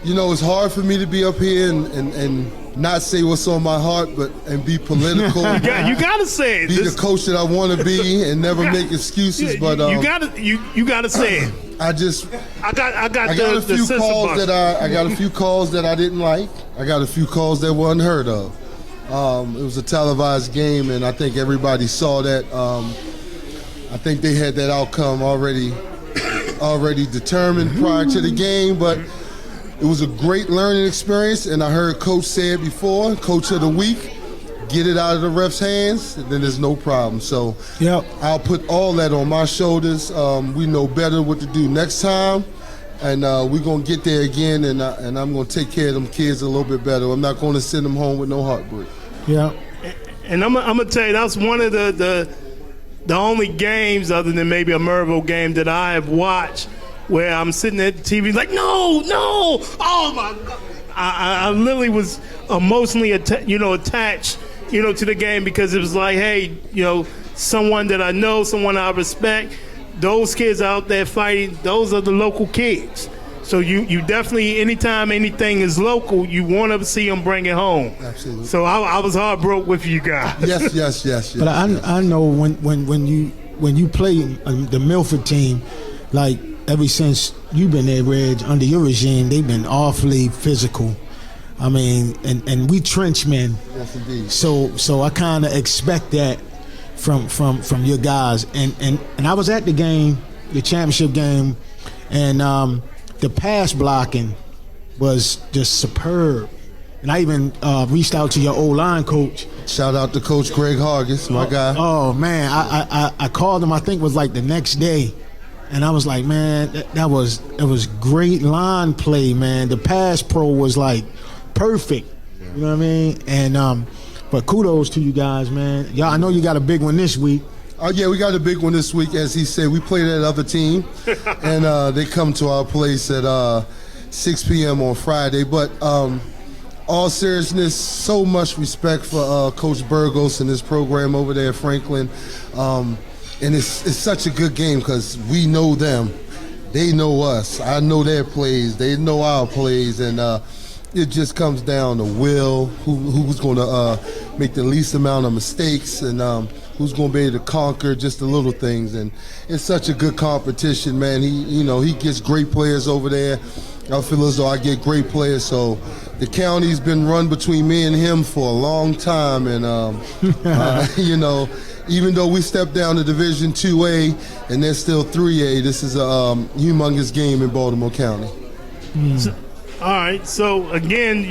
it's hard for me to be up here and not say what's on my heart, and be political. You got to say it. Be the coach that I want to be and never make excuses. But you got to say it. I got a few calls that I didn't like. I got a few calls that were unheard of. It was a televised game, and I think everybody saw that. I think they had that outcome already determined prior to the game, but it was a great learning experience. And I heard Coach say it before, Coach of the Week. Get it out of the ref's hands, and then there's no problem. So I'll put all that on my shoulders. We know better what to do next time, and we're going to get there again, and I'm going to take care of them kids a little bit better. I'm not going to send them home with no heartbreak. Yeah. And I'm going to tell you, that's one of the only games other than maybe a Merville game that I have watched where I'm sitting at the TV like, no, oh my God. I literally was emotionally attached, to the game, because it was like, hey, someone that I know, someone I respect, those kids out there fighting, those are the local kids. So you definitely, anytime anything is local, you want to see them bring it home. Absolutely. So I was heartbroken with you guys. Yes. But I know when you play the Milford team, like ever since you've been there, Reg, under your regime, they've been awfully physical. I mean, and we trench men. Yes, indeed. So I kind of expect that from your guys. And I was at the game, the championship game, and the pass blocking was just superb. And I even reached out to your O-line coach. Shout out to Coach Greg Hargis, my guy. Oh man, I called him. I think it was like the next day, and I was like, man, it was great line play, man. The pass pro was like perfect. You know what I mean? And but kudos to you guys, man. Y'all, I know you got a big one this week. Yeah, we got a big one this week. As he said, we play that other team, and they come to our place at 6 p.m. on Friday. But all seriousness, so much respect for Coach Burgos and his program over there at Franklin. And it's such a good game because we know them. They know us. I know their plays. They know our plays. And it just comes down to will, who's going to make the least amount of mistakes, and who's going to be able to conquer just the little things. And it's such a good competition, man. He gets great players over there. I feel as though I get great players. So the county's been run between me and him for a long time. And, even though we stepped down to Division 2A and they're still 3A, this is a humongous game in Baltimore County. All right, so again,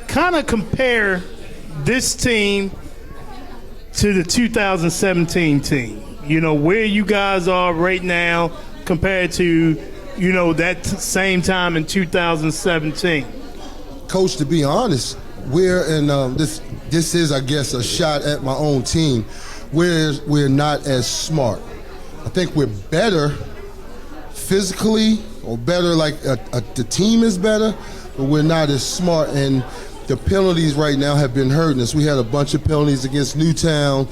kind of compare this team to the 2017 team. Where you guys are right now compared to, that same time in 2017. Coach, to be honest, we're in this is, I guess, a shot at my own team. We're not as smart. I think we're better physically, or better, like the team is better, but we're not as smart. And the penalties right now have been hurting us. We had a bunch of penalties against Newtown,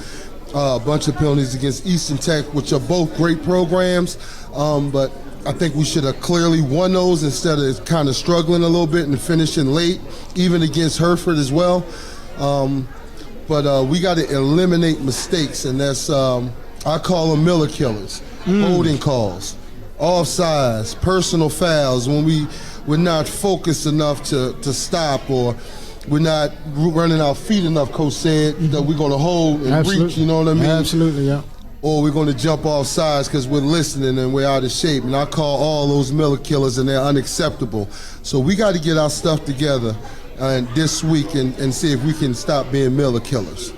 a bunch of penalties against Eastern Tech, which are both great programs, but I think we should have clearly won those instead of kind of struggling a little bit and finishing late, even against Hereford as well. But we got to eliminate mistakes, and that's I call them Miller killers, holding calls, offsides, personal fouls, when we're not focused enough to stop, or we're not running our feet enough, Coach said, that we're going to hold and reach, you know what I mean? Absolutely, yeah. Or we're going to jump off sides because we're listening and we're out of shape. And I call all those Miller killers, and they're unacceptable. So we got to get our stuff together this week and see if we can stop being Miller killers.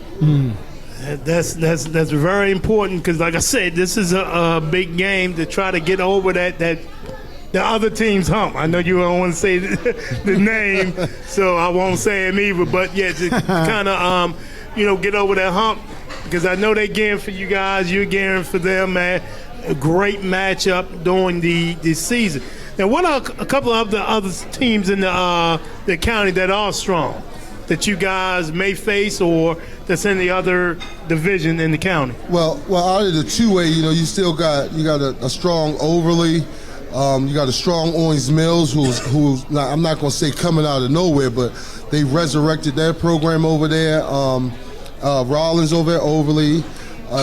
That's very important because, like I said, this is a big game to try to get over that the other team's hump. I know you don't want to say the name, so I won't say him either. But yeah, to kind of get over that hump, because I know they're gearing for you guys. You're gearing for them, man. A great matchup during the season. Now, what are a couple of the other teams in the county that are strong that you guys may face, or that's in the other division in the county? Well, out of the 2A, you still got a strong Overly. You got a strong Owings Mills, who's not, I'm not going to say coming out of nowhere, but they resurrected their program over there. Rollins over at Overly.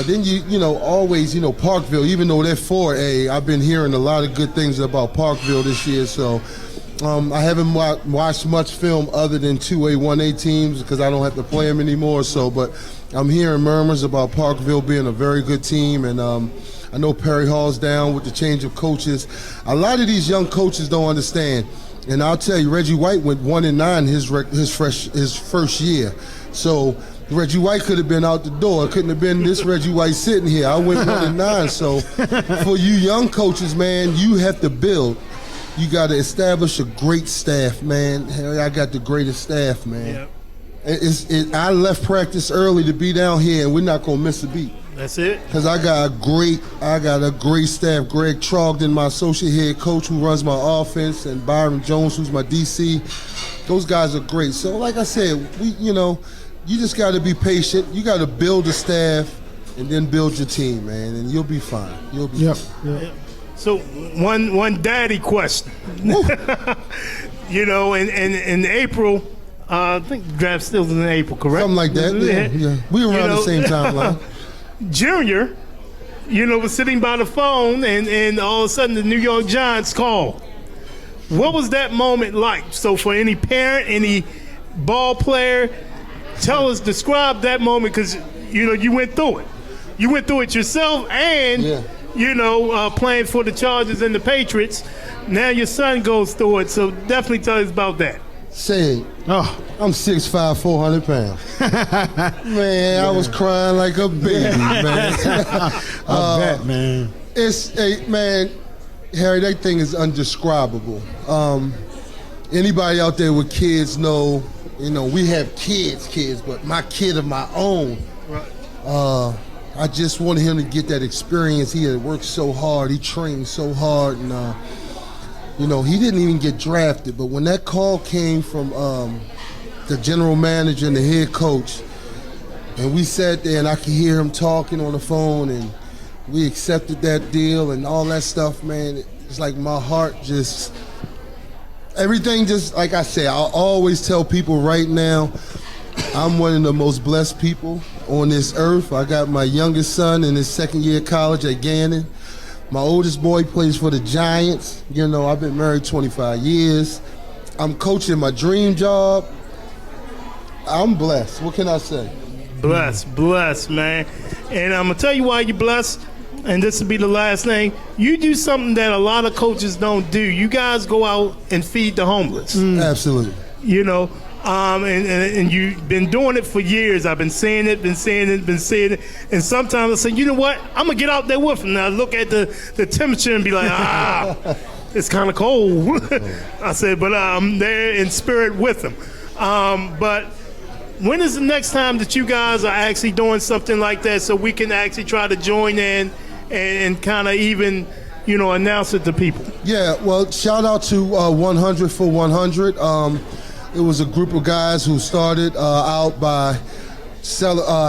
Then always, Parkville, even though they're 4A, I've been hearing a lot of good things about Parkville this year. So I haven't watched much film other than 2A, 1A teams because I don't have to play them anymore. So, but I'm hearing murmurs about Parkville being a very good team, and I know Perry Hall's down with the change of coaches. A lot of these young coaches don't understand, and I'll tell you, Reggie White went 1-9 his first year. So Reggie White could have been out the door. It couldn't have been this Reggie White sitting here. I went 1-9. So for you young coaches, man, you have to build. You got to establish a great staff, man. Hell, I got the greatest staff, man. Yep. I left practice early to be down here, and we're not going to miss a beat. That's it. Because I got a great staff. Greg Trogdon, my associate head coach, who runs my offense, and Byron Jones, who's my DC. Those guys are great. So, like I said, you just got to be patient. You got to build a staff, and then build your team, man, and you'll be fine. You'll be fine. Yep. So, one daddy question. In April. I think the draft still is in April, correct? Something like that. Yeah. We were around the same timeline. Junior, was sitting by the phone, and all of a sudden the New York Giants called. What was that moment like? So for any parent, any ball player, describe that moment, because, you went through it. You went through it yourself, and, playing for the Chargers and the Patriots. Now your son goes through it, so definitely tell us about that. Say, I'm 6'5", 400 pounds. Man, I was crying like a baby, man. I bet, man. Man, Harry, that thing is indescribable. Anybody out there with kids know, we have kids, but my kid of my own. Right. I just wanted him to get that experience. He had worked so hard. He trained so hard, and he didn't even get drafted, but when that call came from the general manager and the head coach, and we sat there and I could hear him talking on the phone, and we accepted that deal and all that stuff, man, it's like my heart just, everything just, like I say, I always tell people right now, I'm one of the most blessed people on this earth. I got my youngest son in his second year of college at Gannon. My oldest boy plays for the Giants. I've been married 25 years. I'm coaching my dream job. I'm blessed. What can I say? Blessed, man. And I'm going to tell you why you're blessed, and this will be the last thing. You do something that a lot of coaches don't do. You guys go out and feed the homeless. Absolutely. And you've been doing it for years. I've been saying it. And sometimes I say, you know what? I'm going to get out there with them. Now I look at the temperature and be like, it's kind of cold. I said, but I'm there in spirit with them. But when is the next time that you guys are actually doing something like that, so we can actually try to join in and kind of even, announce it to people? Yeah, well, shout out to 100 for 100. It was a group of guys who started out by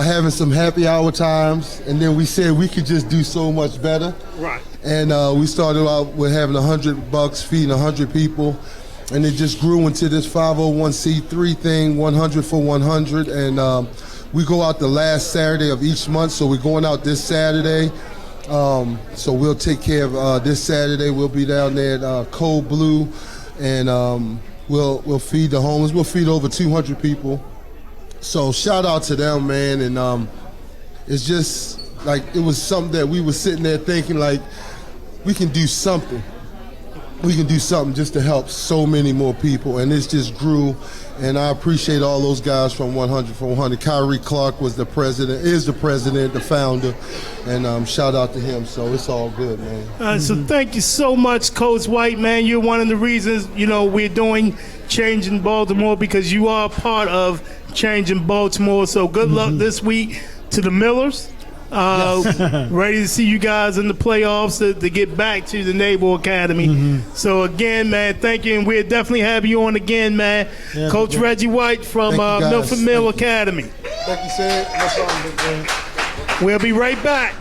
having some happy hour times, and then we said we could just do so much better. Right. And we started out with having $100 feeding 100 people, and it just grew into this 501c3 thing, 100 for 100, and we go out the last Saturday of each month, so we're going out this Saturday. So we'll take care of this Saturday. We'll be down there at Cold Blue, and We'll feed the homeless. We'll feed over 200 people. So shout out to them, man. And it's just like it was something that we were sitting there thinking like we can do something. We can do something just to help so many more people. And this just grew. And I appreciate all those guys from 100 for 100. Kyrie Clark is the president, the founder. And shout out to him. So it's all good, man. So thank you so much, Coach White, man. You're one of the reasons, we're doing Changing Baltimore, because you are part of Changing Baltimore. So good luck this week to the Millers. Ready to see you guys in the playoffs to get back to the Naval Academy. So again, man, thank you, and we'll definitely have you on again, man. Yeah, Coach Reggie White from Milford Mill Academy. Thank you, sir. No problem. We'll be right back.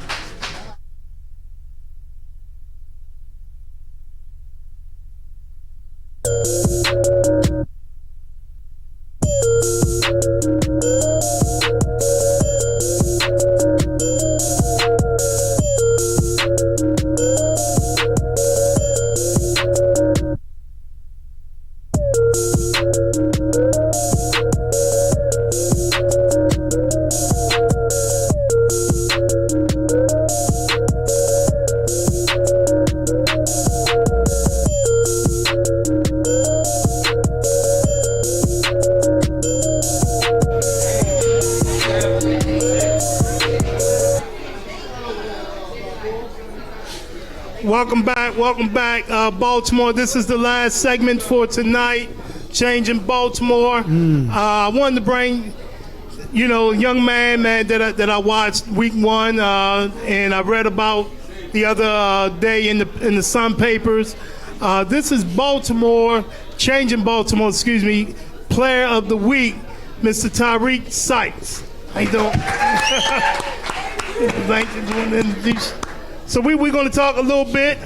Welcome back, Baltimore. This is the last segment for tonight, Changing Baltimore. I wanted to bring young man, that I watched week 1, and I read about the other day in the Sun papers. This is changing Baltimore, player of the week, Mr. Tyreek Sykes. How you doing? Thank you. So we're going to talk a little bit.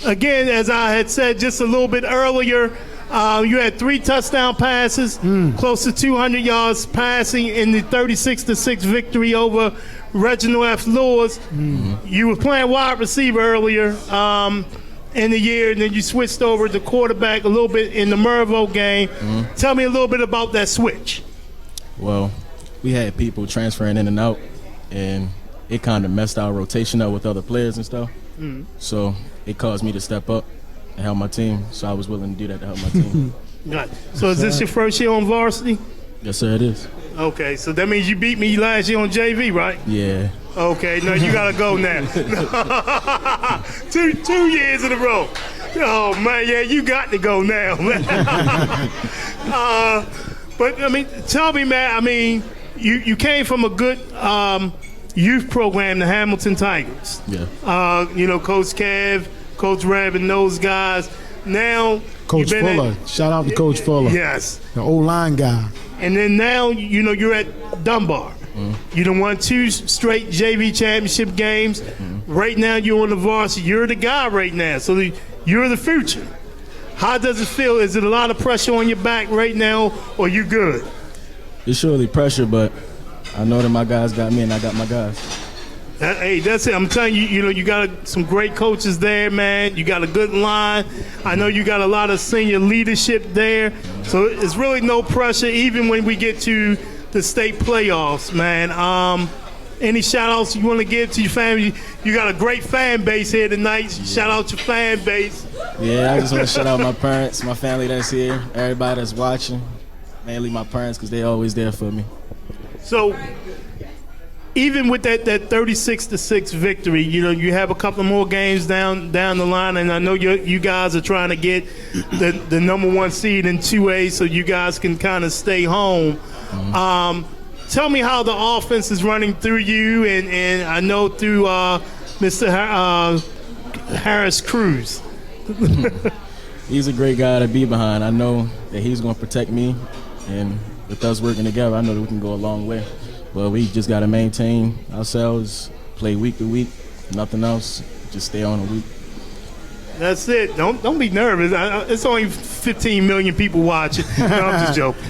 Again, as I had said just a little bit earlier, you had 3 touchdown passes, close to 200 yards passing in the 36-6 victory over Reginald F. Lewis. You were playing wide receiver earlier in the year, and then you switched over to quarterback a little bit in the Mervo game. Tell me a little bit about that switch. Well, we had people transferring in and out, and it kind of messed our rotation up with other players and stuff. So it caused me to step up and help my team. So I was willing to do that to help my team. Right. So is this your first year on varsity? Yes, sir, it is. Okay, so that means you beat me last year on JV, right? Yeah. Okay, no, you gotta go now. 2 years in a row. Oh man, yeah, you got to go now, man. But I mean, tell me, man. I mean, you came from a good youth program, the Hamilton Tigers. Yeah. Coach Kev, Coach Rev, and those guys. Now, Coach Fuller. Shout out to Coach Fuller. Yes. The O-line guy. And then now, you're at Dunbar. You done won 2 straight JV championship games. Right now, you're on the varsity. You're the guy right now. So you're the future. How does it feel? Is it a lot of pressure on your back right now, or you good? It's surely pressure, but I know that my guys got me and I got my guys. Hey, that's it. I'm telling you, you got some great coaches there, man. You got a good line. I know you got a lot of senior leadership there. So it's really no pressure, even when we get to the state playoffs, man. Any shout-outs you want to give to your family? You got a great fan base here tonight. Yeah. Shout out your fan base. Yeah, I just want to shout out my parents, my family that's here, everybody that's watching, mainly my parents because they always there for me. So even with that 36-6 victory, you have a couple more games down the line, and I know you guys are trying to get the number 1 seed in 2A so you guys can kind of stay home. Tell me how the offense is running through you, and I know through Mr. Harris Cruz. He's a great guy to be behind. I know that he's going to protect me, and with us working together, I know that we can go a long way. But we just got to maintain ourselves, play week to week, nothing else, just stay on a week. That's it. Don't be nervous. It's only 15 million people watching. No, I'm just joking.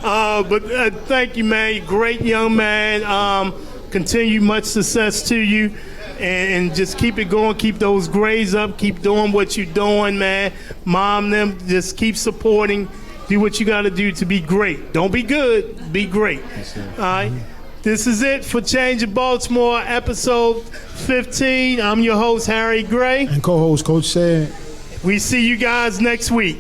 But thank you, man. Great young man. Continue much success to you. And just keep it going. Keep those grades up. Keep doing what you're doing, man. Mom, them, just keep supporting. Do what you got to do to be great. Don't be good. Be great. Yes, all right. This is it for Changing Baltimore, episode 15. I'm your host, Harry Gray. And co-host, Coach Said. We see you guys next week.